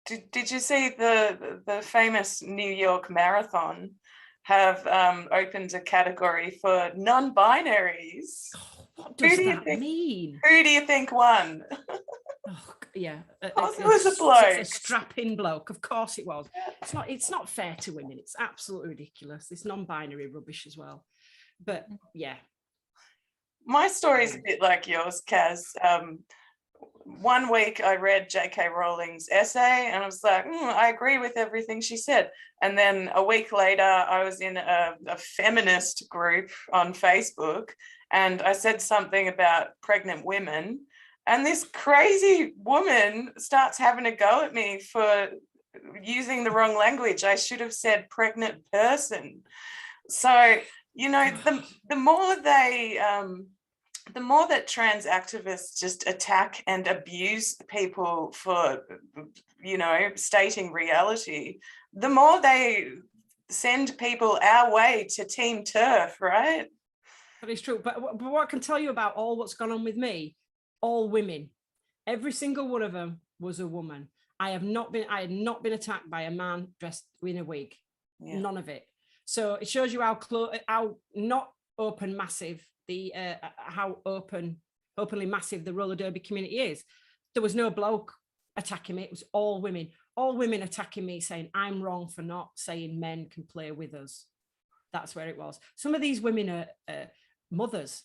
Did you see the famous New York Marathon have opened a category for non-binaries? Oh, what does that mean? Who do you think won? Oh, yeah, it was a bloke. A strapping bloke. Of course it was. It's not fair to women. It's absolutely ridiculous. This non-binary rubbish as well. But yeah, my story is a bit like yours, Kaz. One week I read J.K. Rowling's essay and I was like, I agree with everything she said. And then a week later, I was in a feminist group on Facebook and I said something about pregnant women. And this crazy woman starts having a go at me for using the wrong language. I should have said pregnant person. So, the more that trans activists just attack and abuse people for, stating reality, the more they send people our way to Team Terf, right? That is true. But what I can tell you about all what's gone on with me, all women, every single one of them was a woman. I had not been attacked by a man dressed in a wig. Yeah. None of it. So it shows you how not open massive how openly massive the roller derby community is. There was no bloke attacking me. It was all women attacking me, saying I'm wrong for not saying men can play with us. That's where it was. Some of these women are mothers,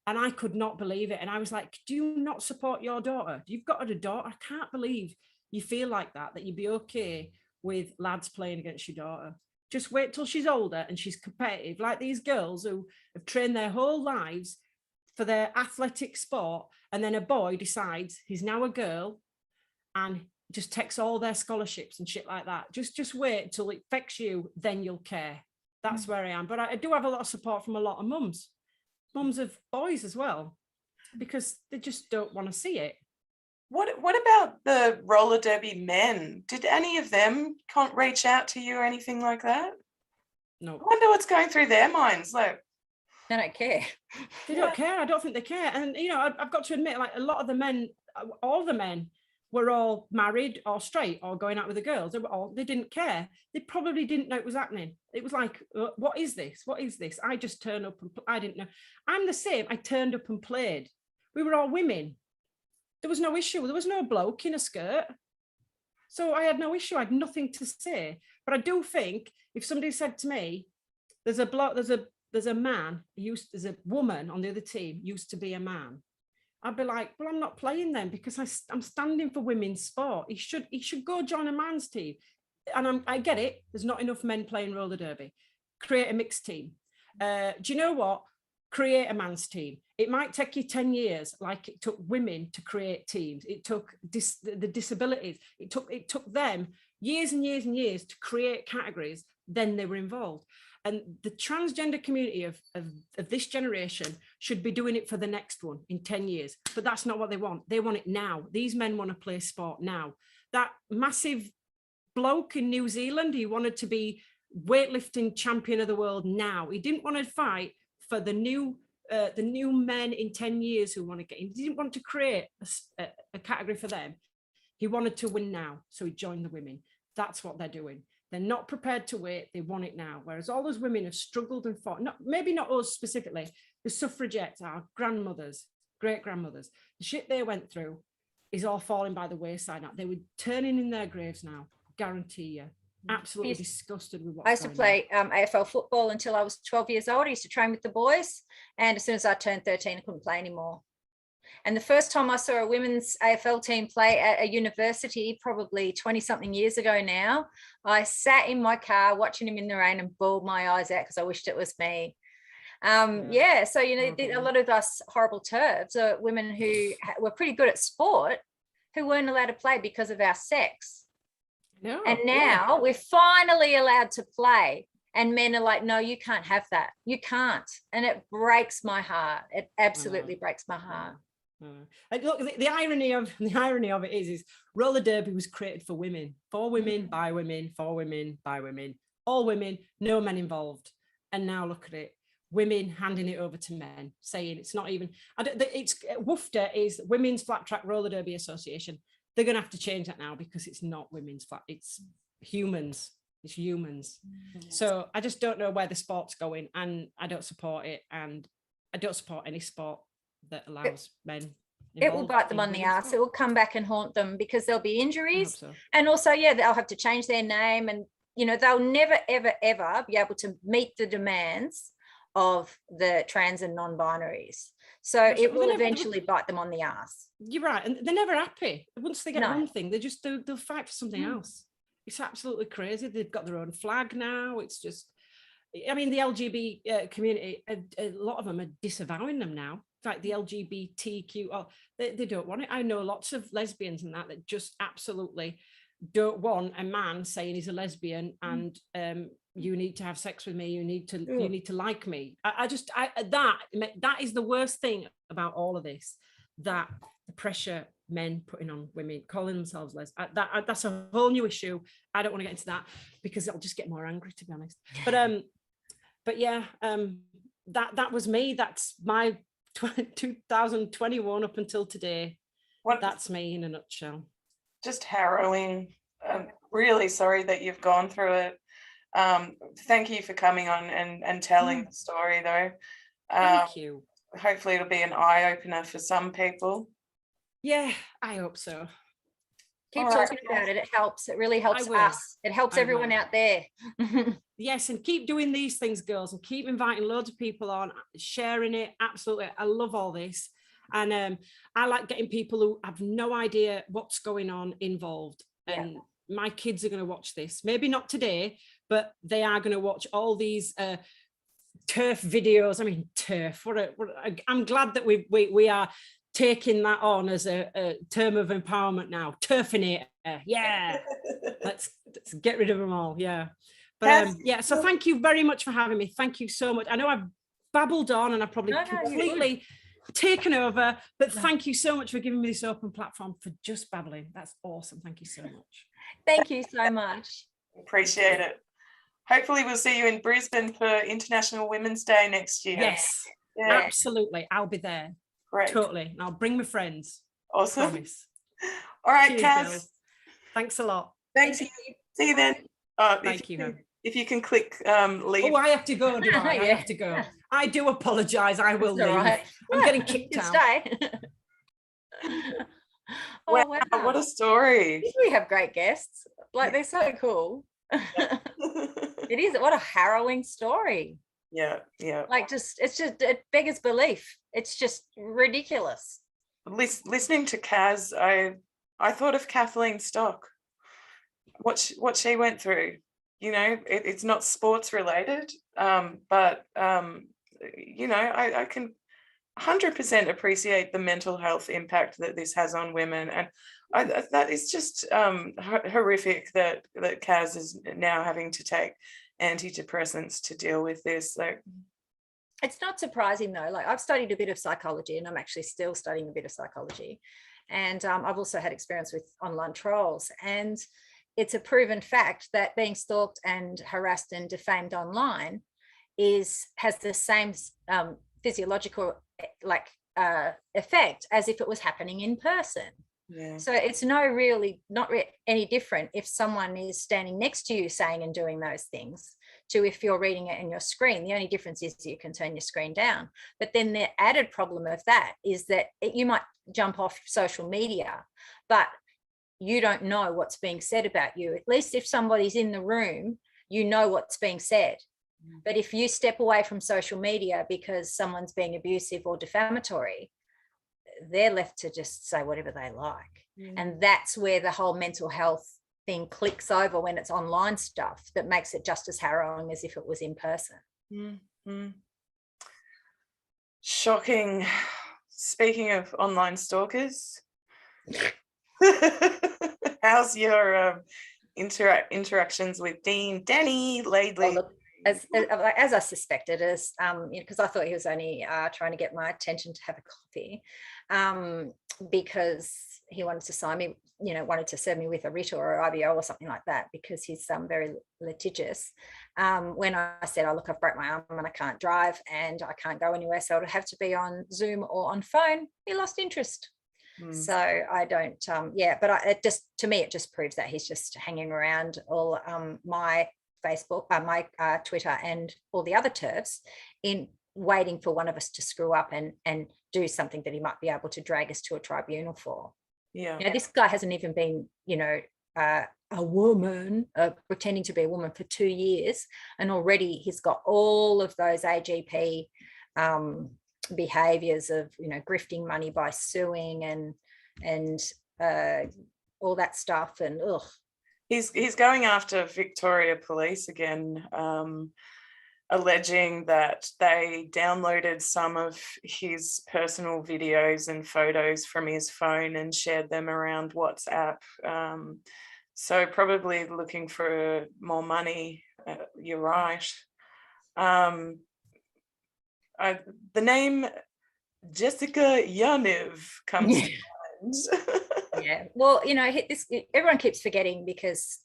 and I could not believe it. And I was like, do you not support your daughter? You've got a daughter. I can't believe you feel like that you'd be okay with lads playing against your daughter. Just wait till she's older and she's competitive, like these girls who have trained their whole lives for their athletic sport. And then a boy decides he's now a girl and just takes all their scholarships and shit like that. Just wait till it affects you, then you'll care. That's where I am. But I do have a lot of support from a lot of mums of boys as well, because they just don't want to see it. What about the roller derby men? Did any of them reach out to you or anything like that? No. I wonder what's going through their minds. Like, They don't care. They don't care. I don't think they care. And, you know, I've got to admit, like, a lot of the men, all the men were all married or straight or going out with the girls. They didn't care. They probably didn't know it was happening. It was like, what is this? What is this? I just turned up and I didn't know. I'm the same. I turned up and played. We were all women. There was no issue. There was no bloke in a skirt. So I had no issue. I had nothing to say. But I do think if somebody said to me, there's a man, there's a woman on the other team used to be a man, I'd be like, well, I'm not playing then, because I'm standing for women's sport. He should go join a man's team. And I get it. There's not enough men playing roller derby. Create a mixed team. Do you know what? Create a man's team. It might take you 10 years, like it took women to create teams. It took the disabilities. It took them years and years and years to create categories. Then they were involved. And the transgender community of this generation should be doing it for the next one in 10 years. But that's not what they want. They want it now. These men want to play sport now. That massive bloke in New Zealand, he wanted to be weightlifting champion of the world now. He didn't want to fight for the new men in 10 years who want to get in. He didn't want to create a category for them. He wanted to win now. So he joined the women. That's what they're doing. They're not prepared to wait. They want it now. Whereas all those women have struggled and fought, maybe not us specifically, the suffragettes, our grandmothers, great grandmothers, the shit they went through is all falling by the wayside now. They were turning in their graves now, guarantee you. Absolutely disgusted with what I used to play AFL football until I was 12 years old. I used to train with the boys. And as soon as I turned 13, I couldn't play anymore. And the first time I saw a women's AFL team play at a university, probably 20 something years ago now, I sat in my car watching them in the rain and bawled my eyes out because I wished it was me. So, you know, a lot of us horrible turfs are women who were pretty good at sport who weren't allowed to play because of our sex. No, and now we're finally allowed to play. And men are like, no, you can't have that. You can't. And it breaks my heart. It absolutely breaks my heart. And look, the irony of it is roller derby was created for women, by women, for women, by women, all women, no men involved. And now look at it, women handing it over to men, saying it's not even. It's WFDA is Women's Flat Track Roller Derby Association. They're going to have to change that now because it's not women's flat. It's humans. It's humans. So I just don't know where the sport's going, and I don't support it, and I don't support any sport that allows men. It will bite them on the ass. It will come back and haunt them because there'll be injuries. And also, they'll have to change their name, and, you know, they'll never, ever, ever be able to meet the demands of the trans and non-binaries. So it will eventually bite them on the ass. You're right. And they're never happy. Once they get one thing, they'll fight for something else. It's absolutely crazy. They've got their own flag now. It's just, I mean, the LGBT community, a lot of them are disavowing them now. Like the LGBTQ, they don't want it. I know lots of lesbians and that just absolutely don't want a man saying he's a lesbian and you need to have sex with me. You need to like me. That is the worst thing about all of this. That the pressure men putting on women, calling themselves lesbian. That's a whole new issue. I don't want to get into that because it'll just get more angry, to be honest. But yeah, that was me. That's my 2021 up until today. That's me in a nutshell. Just harrowing. I'm really sorry that you've gone through it. Thank you for coming on and telling the story, though. Thank you. Hopefully it'll be an eye-opener for some people. Yeah, I hope so. Keep talking about it. It helps. It really helps us. It helps everyone out there. Yes, and keep doing these things, girls, and keep inviting loads of people on, sharing it. Absolutely. I love all this. And I like getting people who have no idea what's going on involved. And my kids are going to watch this. Maybe not today, but they are going to watch all these Terf videos. I mean, Terf. I'm glad that we are taking that on as a term of empowerment now. Turfinator, yeah. let's get rid of them all, yeah. But yeah, so thank you very much for having me. Thank you so much. I know I've babbled on and I've probably completely taken over, but thank you so much for giving me this open platform for just babbling. That's awesome. Thank you so much. Thank you so much. Appreciate it. Hopefully we'll see you in Brisbane for International Women's Day next year. Yes, yeah. Absolutely. I'll be there. Great. Totally. And I'll bring my friends. Awesome. Promise. All right, Cheers, Kaz. girls. Thanks a lot. Thanks. See you then. Thank you. If you can click leave. Oh, I have to go, do I? Yeah. I have to go. I do apologise. I will leave. Right. I'm getting kicked out. Stay. Wow, what a story. We have great guests. Like, they're so cool. It is. What a harrowing story. Yeah. Like, it beggars belief. It's just ridiculous. Listening to Kaz, I thought of Kathleen Stock. What she went through. You know, it's not sports related, but you know, I can 100% appreciate the mental health impact that this has on women, and that is just horrific that Kaz is now having to take antidepressants to deal with this. Like, it's not surprising though. Like, I've studied a bit of psychology, and I'm actually still studying a bit of psychology, and I've also had experience with online trolls, and it's a proven fact that being stalked and harassed and defamed online has the same physiological effect as if it was happening in person. yeah. So it's not any different if someone is standing next to you saying and doing those things to if you're reading it in your screen. The only difference is you can turn your screen down. But then the added problem of that is that you might jump off social media, but you don't know what's being said about you. At least if somebody's in the room, you know what's being said. But if you step away from social media because someone's being abusive or defamatory, they're left to just say whatever they like. And that's where the whole mental health thing clicks over, when it's online stuff that makes it just as harrowing as if it was in person. Shocking. Speaking of online stalkers, how's your interactions with Danny lately? Oh, look, as I suspected, because I thought he was only trying to get my attention to have a coffee, because he wanted to sign me, wanted to serve me with a writ or IBO or something like that, because he's very litigious. When I said, oh, look, I've broke my arm and I can't drive and I can't go anywhere, so it'll have to be on Zoom or on phone, he lost interest. So I don't, but to me, it just proves that he's just hanging around all my Facebook, my Twitter, and all the other TERFs, in waiting for one of us to screw up and do something that he might be able to drag us to a tribunal for. Yeah. This guy hasn't even been, a woman, pretending to be a woman for 2 years, and already he's got all of those AGP behaviors of grifting money by suing and all that stuff, and he's going after Victoria Police again, alleging that they downloaded some of his personal videos and photos from his phone and shared them around WhatsApp, so probably looking for more money. You're right. The name Jessica Yaniv comes to mind. Yeah, well, everyone keeps forgetting, because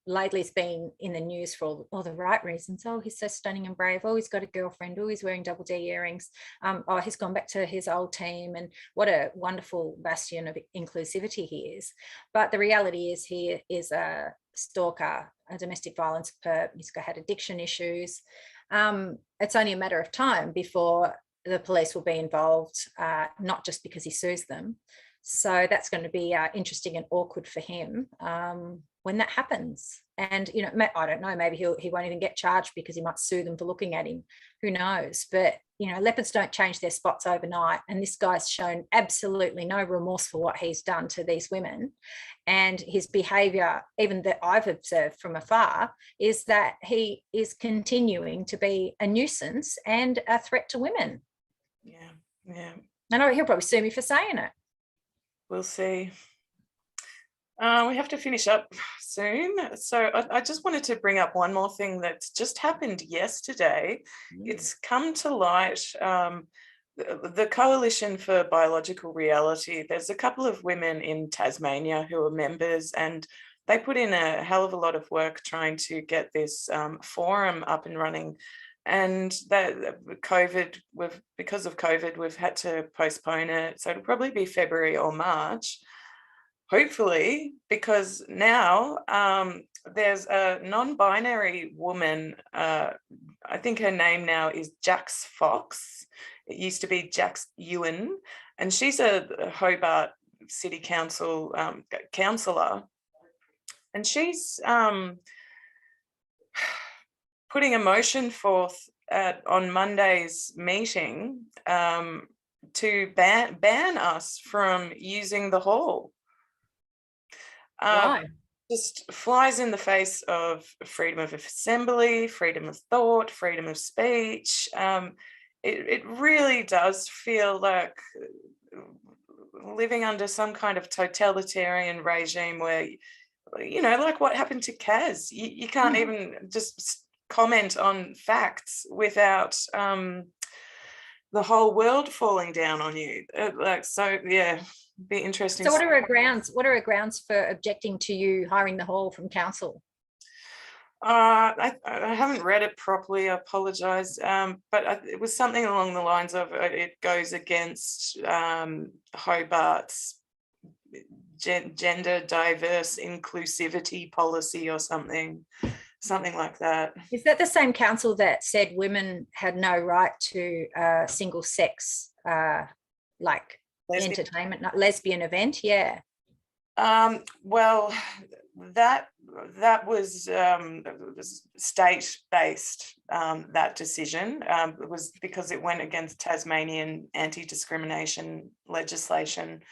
lately it's been in the news for all the right reasons. Oh, he's so stunning and brave. Oh, he's got a girlfriend. Oh, he's wearing double D earrings. Oh, he's gone back to his old team, and what a wonderful bastion of inclusivity he is. But the reality is, he is a stalker, a domestic violence perp. He's had addiction issues. It's only a matter of time before the police will be involved, not just because he sues them. So that's going to be interesting and awkward for him when that happens. And, I don't know, maybe he won't even get charged because he might sue them for looking at him. Who knows? But, leopards don't change their spots overnight. And this guy's shown absolutely no remorse for what he's done to these women. And his behaviour, even that I've observed from afar, is that he is continuing to be a nuisance and a threat to women. Yeah. I know he'll probably sue me for saying it. We'll see. We have to finish up soon. So I just wanted to bring up one more thing that's just happened yesterday. It's come to light, the Coalition for Biological Reality. There's a couple of women in Tasmania who are members, and they put in a hell of a lot of work trying to get this forum up and running. And that because of COVID, we've had to postpone it. So it'll probably be February or March. Hopefully, because now there's a non-binary woman, I think her name now is Jax Fox. It used to be Jax Ewan, and she's a Hobart City Council councillor. And she's putting a motion forth on Monday's meeting to ban us from using the hall. Why? Just flies in the face of freedom of assembly, freedom of thought, freedom of speech. It really does feel like living under some kind of totalitarian regime where, you know, like what happened to Kaz. You can't even just comment on facts without the whole world falling down on you. Be interesting. So what are her grounds? What are her grounds for objecting to you hiring the hall from council? I haven't read it properly. I apologise, but it was something along the lines of it goes against Hobart's gender diverse inclusivity policy or something like that. Is that the same council that said women had no right to single sex like entertainment, not lesbian event? Yeah. Well, that was state-based, that decision. It was because it went against Tasmanian anti-discrimination legislation,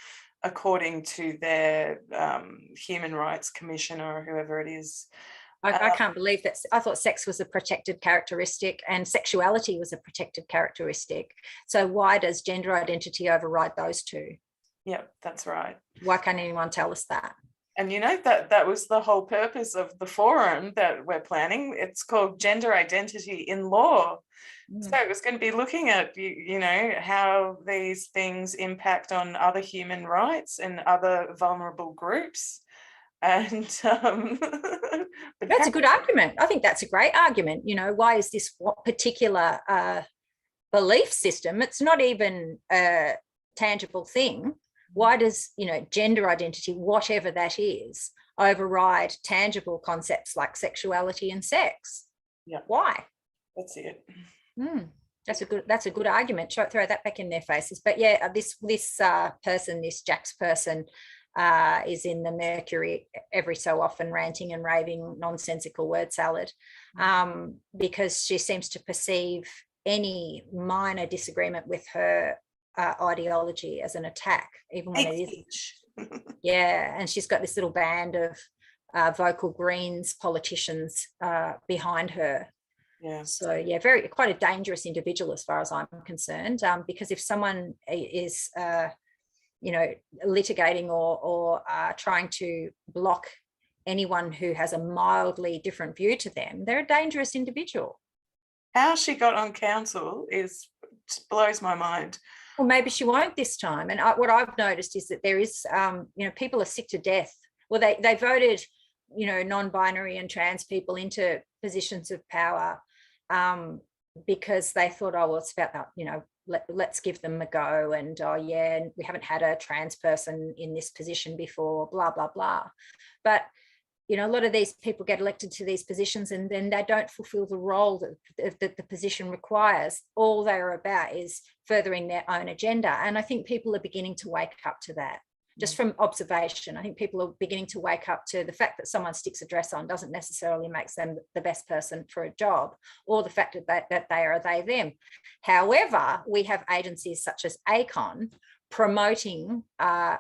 according to their Human Rights Commissioner or whoever it is. I can't believe that. I thought sex was a protected characteristic and sexuality was a protected characteristic. So why does gender identity override those two? Yeah, that's right. Why can't anyone tell us that? And you know, that was the whole purpose of the forum that we're planning. It's called Gender Identity in Law. So it was going to be looking at, you know, how these things impact on other human rights and other vulnerable groups. And that's a good argument. I think that's a great argument. You know, why is this particular belief system? It's not even a tangible thing. Why does, you know, gender identity, whatever that is, override tangible concepts like sexuality and sex? Yeah. Why? That's it. That's a good argument. Throw that back in their faces. But yeah, this person, this Jax person, is in the Mercury every so often, ranting and raving nonsensical word salad, because she seems to perceive any minor disagreement with her ideology as an attack, even when it isn't. Yeah, and she's got this little band of vocal Greens politicians behind her. Yeah. So yeah, quite a dangerous individual as far as I'm concerned, because if someone is you know, litigating or trying to block anyone who has a mildly different view to them, they're a dangerous individual. How she got on council just blows my mind. Well, maybe she won't this time. And what I've noticed is that there is, you know, people are sick to death. Well, they voted, you know, non-binary and trans people into positions of power because they thought, oh, well, it's about that, you know, let's give them a go. And, oh, yeah, and we haven't had a trans person in this position before, blah, blah, blah. But, you know, a lot of these people get elected to these positions and then they don't fulfill the role that the position requires. All they're about is furthering their own agenda. And I think people are beginning to wake up to that. Just from observation, I think people are beginning to wake up to the fact that someone sticks a dress on doesn't necessarily make them the best person for a job, or the fact that they are they, them. However, we have agencies such as ACON promoting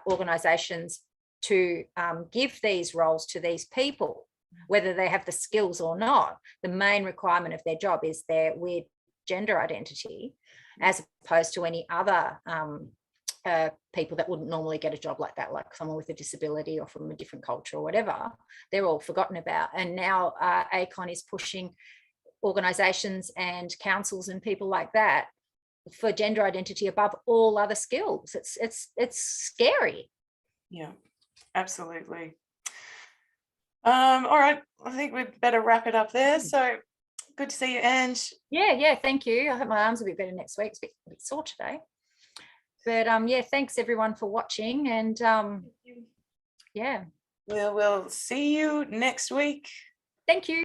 organisations to give these roles to these people, whether they have the skills or not. The main requirement of their job is their weird gender identity, as opposed to any other people that wouldn't normally get a job like that, like someone with a disability or from a different culture or whatever, they're all forgotten about. And now ACON is pushing organisations and councils and people like that for gender identity above all other skills. It's scary. Yeah, absolutely. All right, I think we'd better wrap it up there. So good to see you, Ange. Yeah, thank you. I hope my arms are a bit better next week. It's a bit sore today. But yeah, thanks everyone for watching, and yeah. We'll see you next week. Thank you.